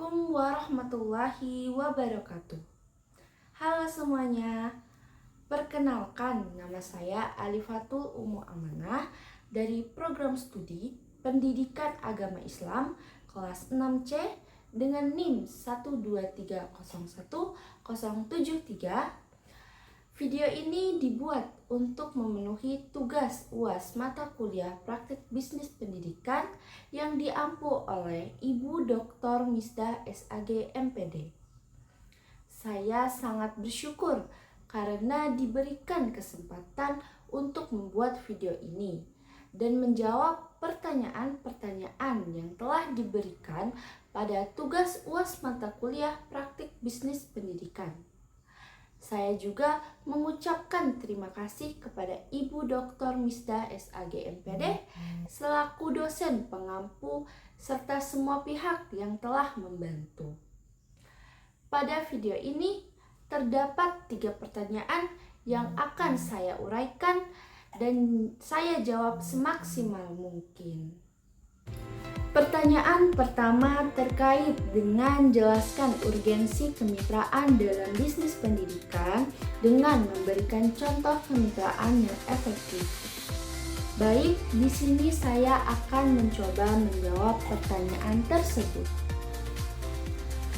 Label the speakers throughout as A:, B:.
A: Assalamualaikum warahmatullahi wabarakatuh. Halo semuanya, perkenalkan nama saya Alifatul Umu Amanah dari program studi Pendidikan Agama Islam kelas 6C dengan NIM 123010073. Video ini dibuat untuk memenuhi tugas UAS mata kuliah praktik bisnis pendidikan yang diampu oleh Ibu Dr. Misdah SAG MPD. Saya sangat bersyukur karena diberikan kesempatan untuk membuat video ini dan menjawab pertanyaan-pertanyaan yang telah diberikan pada tugas UAS mata kuliah praktik bisnis pendidikan. Saya juga mengucapkan terima kasih kepada Ibu Dr. Misdah SAG MPD selaku dosen pengampu serta semua pihak yang telah membantu. Pada video ini terdapat 3 pertanyaan yang akan saya uraikan dan saya jawab semaksimal mungkin. Pertanyaan pertama terkait dengan jelaskan urgensi kemitraan dalam bisnis pendidikan dengan memberikan contoh kemitraan yang efektif. Baik, di sini saya akan mencoba menjawab pertanyaan tersebut.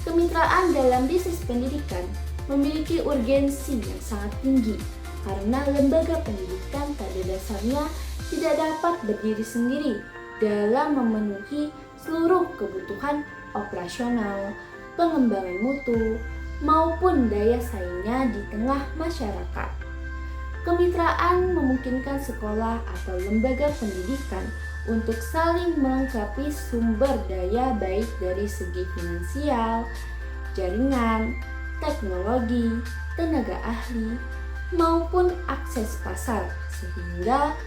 A: Kemitraan dalam bisnis pendidikan memiliki urgensi yang sangat tinggi karena lembaga pendidikan pada dasarnya tidak dapat berdiri sendiri dalam memenuhi seluruh kebutuhan operasional, pengembangan mutu, maupun daya saingnya di tengah masyarakat. Kemitraan memungkinkan sekolah atau lembaga pendidikan untuk saling melengkapi sumber daya baik dari segi finansial, jaringan, teknologi, tenaga ahli, maupun akses pasar sehingga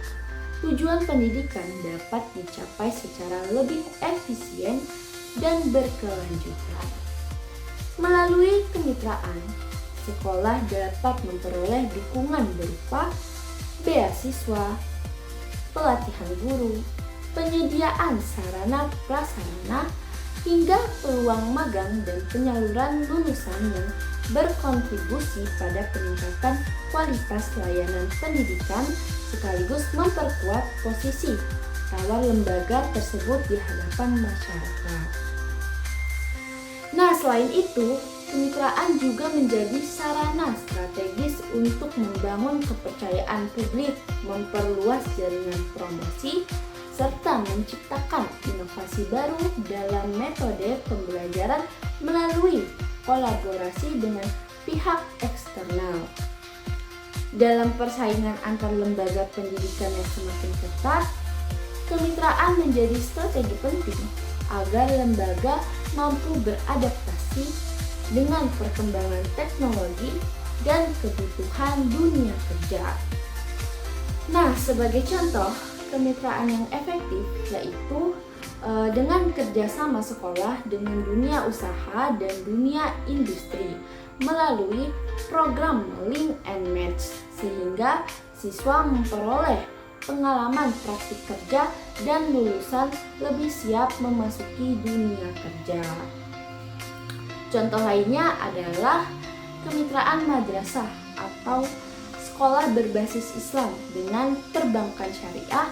A: tujuan pendidikan dapat dicapai secara lebih efisien dan berkelanjutan. Melalui kemitraan, sekolah dapat memperoleh dukungan berupa beasiswa, pelatihan guru, penyediaan sarana prasarana, hingga peluang magang dan penyaluran lulusan yang berkontribusi pada peningkatan kualitas layanan pendidikan sekaligus memperkuat posisi tawar lembaga tersebut di hadapan masyarakat. Nah, selain itu, kemitraan juga menjadi sarana strategis untuk membangun kepercayaan publik, memperluas jaringan promosi, serta menciptakan inovasi baru dalam metode pembelajaran melalui kolaborasi dengan pihak eksternal. Dalam persaingan antar lembaga pendidikan yang semakin ketat, kemitraan menjadi strategi penting agar lembaga mampu beradaptasi dengan perkembangan teknologi dan kebutuhan dunia kerja. Nah, sebagai contoh, kemitraan yang efektif yaitu dengan kerjasama sekolah dengan dunia usaha dan dunia industri melalui program Link and Match sehingga siswa memperoleh pengalaman praktik kerja dan lulusan lebih siap memasuki dunia kerja. Contoh lainnya adalah kemitraan madrasah atau sekolah berbasis Islam dengan perbankan syariah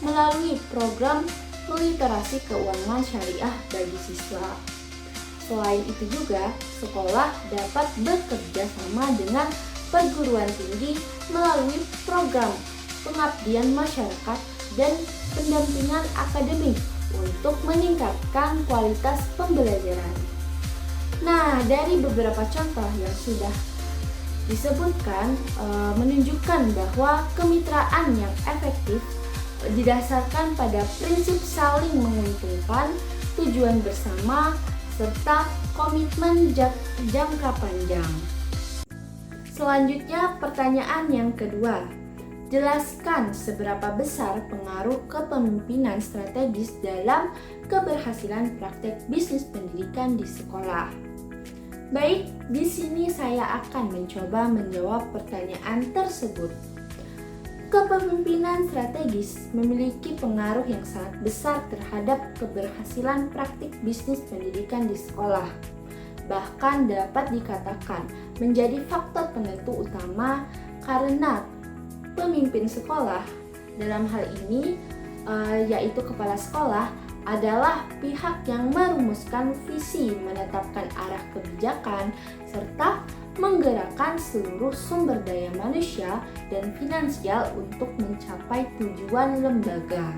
A: melalui program literasi keuangan syariah bagi siswa. Selain itu juga, sekolah dapat bekerja sama dengan perguruan tinggi melalui program pengabdian masyarakat dan pendampingan akademik untuk meningkatkan kualitas pembelajaran. Nah, dari beberapa contoh yang sudah disebutkan menunjukkan bahwa kemitraan yang efektif didasarkan pada prinsip saling menguntungkan, tujuan bersama, serta komitmen jangka panjang. Selanjutnya, pertanyaan yang kedua. Jelaskan seberapa besar pengaruh kepemimpinan strategis dalam keberhasilan praktek bisnis pendidikan di sekolah. Baik, di sini saya akan mencoba menjawab pertanyaan tersebut. Kepemimpinan strategis memiliki pengaruh yang sangat besar terhadap keberhasilan praktik bisnis pendidikan di sekolah. Bahkan dapat dikatakan menjadi faktor penentu utama karena pemimpin sekolah dalam hal ini yaitu kepala sekolah adalah pihak yang merumuskan visi, menetapkan arah kebijakan, serta menggerakkan seluruh sumber daya manusia dan finansial untuk mencapai tujuan lembaga.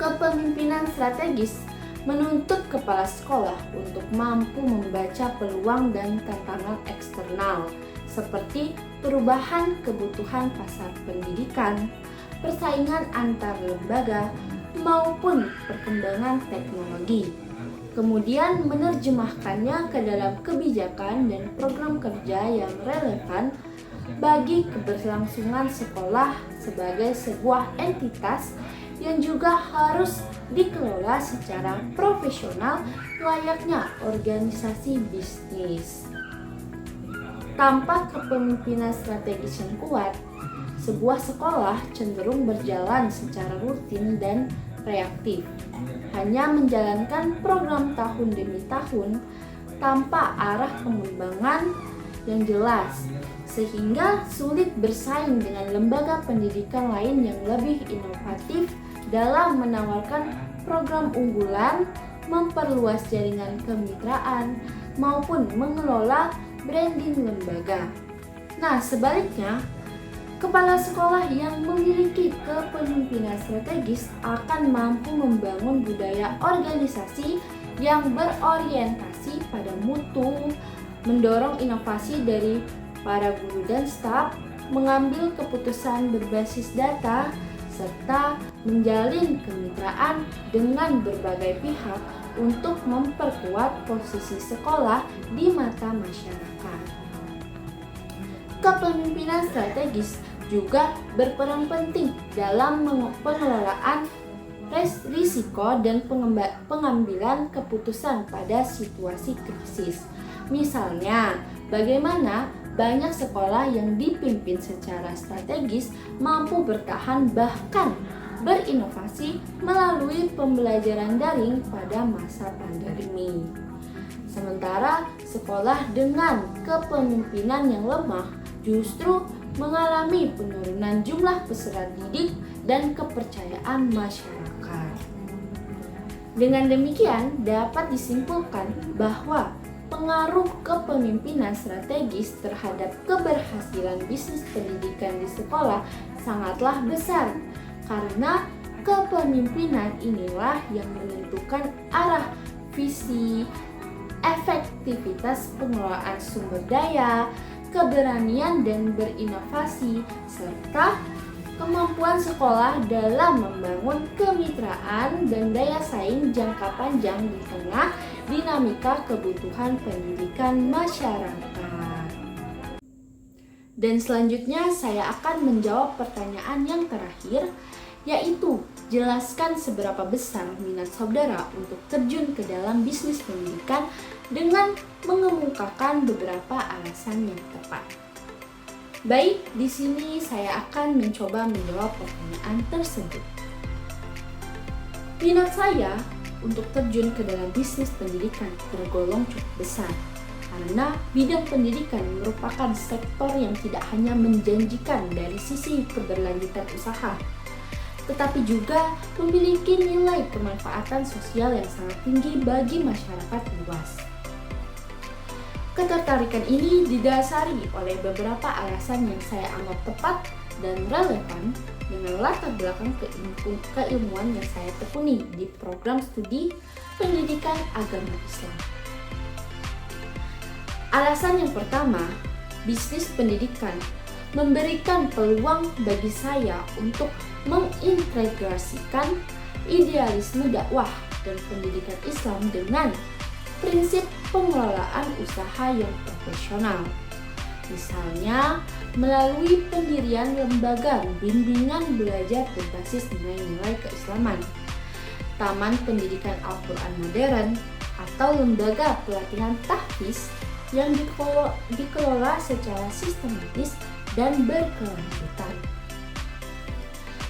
A: Kepemimpinan strategis menuntut kepala sekolah untuk mampu membaca peluang dan tantangan eksternal seperti perubahan kebutuhan pasar pendidikan, persaingan antar lembaga, maupun perkembangan teknologi. Kemudian menerjemahkannya ke dalam kebijakan dan program kerja yang relevan bagi keberlangsungan sekolah sebagai sebuah entitas yang juga harus dikelola secara profesional layaknya organisasi bisnis. Tanpa kepemimpinan strategis yang kuat, sebuah sekolah cenderung berjalan secara rutin dan reaktif, hanya menjalankan program tahun demi tahun tanpa arah pengembangan yang jelas, sehingga sulit bersaing dengan lembaga pendidikan lain yang lebih inovatif dalam menawarkan program unggulan, memperluas jaringan kemitraan, maupun mengelola branding lembaga. Nah, sebaliknya, kepala sekolah yang memiliki kepemimpinan strategis akan mampu membangun budaya organisasi yang berorientasi pada mutu, mendorong inovasi dari para guru dan staf, mengambil keputusan berbasis data, serta menjalin kemitraan dengan berbagai pihak untuk memperkuat posisi sekolah di mata masyarakat. Kepemimpinan strategis juga berperan penting dalam pengelolaan risiko dan pengambilan keputusan pada situasi krisis. Misalnya, bagaimana banyak sekolah yang dipimpin secara strategis mampu bertahan bahkan berinovasi melalui pembelajaran daring pada masa pandemi. Sementara sekolah dengan kepemimpinan yang lemah justru mengalami penurunan jumlah peserta didik dan kepercayaan masyarakat. Dengan demikian, dapat disimpulkan bahwa pengaruh kepemimpinan strategis terhadap keberhasilan bisnis pendidikan di sekolah sangatlah besar, karena kepemimpinan inilah yang menentukan arah, visi, efektivitas pengelolaan sumber daya, keberanian dan berinovasi, serta kemampuan sekolah dalam membangun kemitraan dan daya saing jangka panjang di tengah dinamika kebutuhan pendidikan masyarakat. Dan selanjutnya saya akan menjawab pertanyaan yang terakhir, yaitu jelaskan seberapa besar minat saudara untuk terjun ke dalam bisnis pendidikan dengan mengemukakan beberapa alasan yang tepat. Baik, di sini saya akan mencoba menjawab pertanyaan tersebut. Minat saya untuk terjun ke dalam bisnis pendidikan tergolong cukup besar, karena bidang pendidikan merupakan sektor yang tidak hanya menjanjikan dari sisi keberlanjutan usaha, tetapi juga memiliki nilai kemanfaatan sosial yang sangat tinggi bagi masyarakat luas. Ketertarikan ini didasari oleh beberapa alasan yang saya anggap tepat dan relevan dengan latar belakang keilmuan yang saya tekuni di program studi pendidikan agama Islam. Alasan yang pertama, bisnis pendidikan memberikan peluang bagi saya untuk mengintegrasikan idealisme dakwah dan pendidikan Islam dengan prinsip pengelolaan usaha yang profesional. Misalnya, melalui pendirian lembaga bimbingan belajar berbasis nilai-nilai keislaman, taman pendidikan Al-Quran modern, atau lembaga pelatihan tahfiz yang dikelola secara sistematis dan berkelanjutan.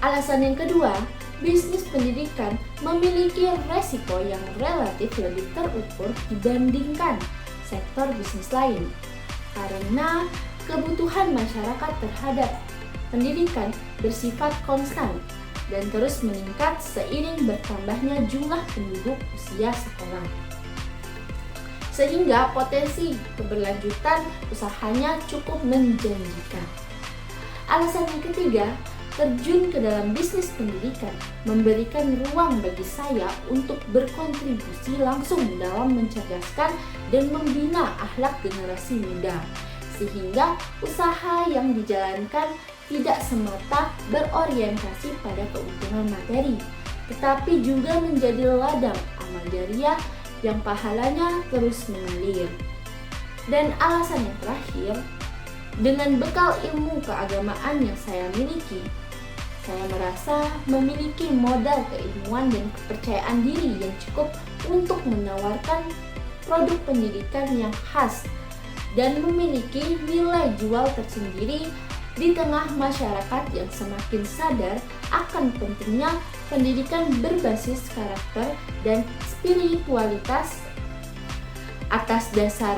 A: Alasan yang kedua, bisnis pendidikan memiliki resiko yang relatif lebih terukur dibandingkan sektor bisnis lain, karena kebutuhan masyarakat terhadap pendidikan bersifat konstan dan terus meningkat seiring bertambahnya jumlah penduduk usia sekolah. Sehingga potensi keberlanjutan usahanya cukup menjanjikan. Alasan yang ketiga, terjun ke dalam bisnis pendidikan memberikan ruang bagi saya untuk berkontribusi langsung dalam mencerdaskan dan membina akhlak generasi muda, sehingga usaha yang dijalankan tidak semata berorientasi pada keuntungan materi, tetapi juga menjadi ladang amal jariah yang pahalanya terus mengalir. Dan alasan yang terakhir, dengan bekal ilmu keagamaan yang saya miliki, saya merasa memiliki modal keilmuan dan kepercayaan diri yang cukup untuk menawarkan produk pendidikan yang khas dan memiliki nilai jual tersendiri di tengah masyarakat yang semakin sadar akan pentingnya pendidikan berbasis karakter dan spiritualitas. Atas dasar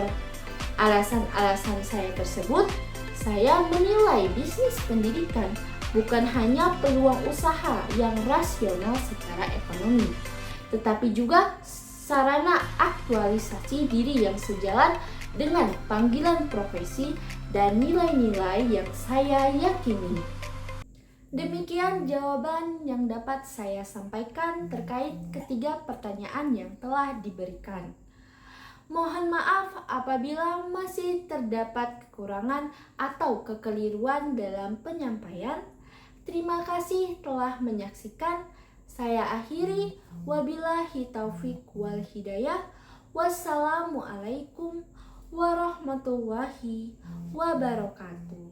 A: alasan-alasan saya tersebut, saya menilai bisnis pendidikan bukan hanya peluang usaha yang rasional secara ekonomi, tetapi juga sarana aktualisasi diri yang sejalan dengan panggilan profesi dan nilai-nilai yang saya yakini. Demikian jawaban yang dapat saya sampaikan terkait ketiga pertanyaan yang telah diberikan. Mohon maaf apabila masih terdapat kekurangan atau kekeliruan dalam penyampaian. Terima kasih telah menyaksikan. Saya akhiri. Wabillahi taufik wal hidayah. Wassalamualaikum warahmatullahi wabarakatuh.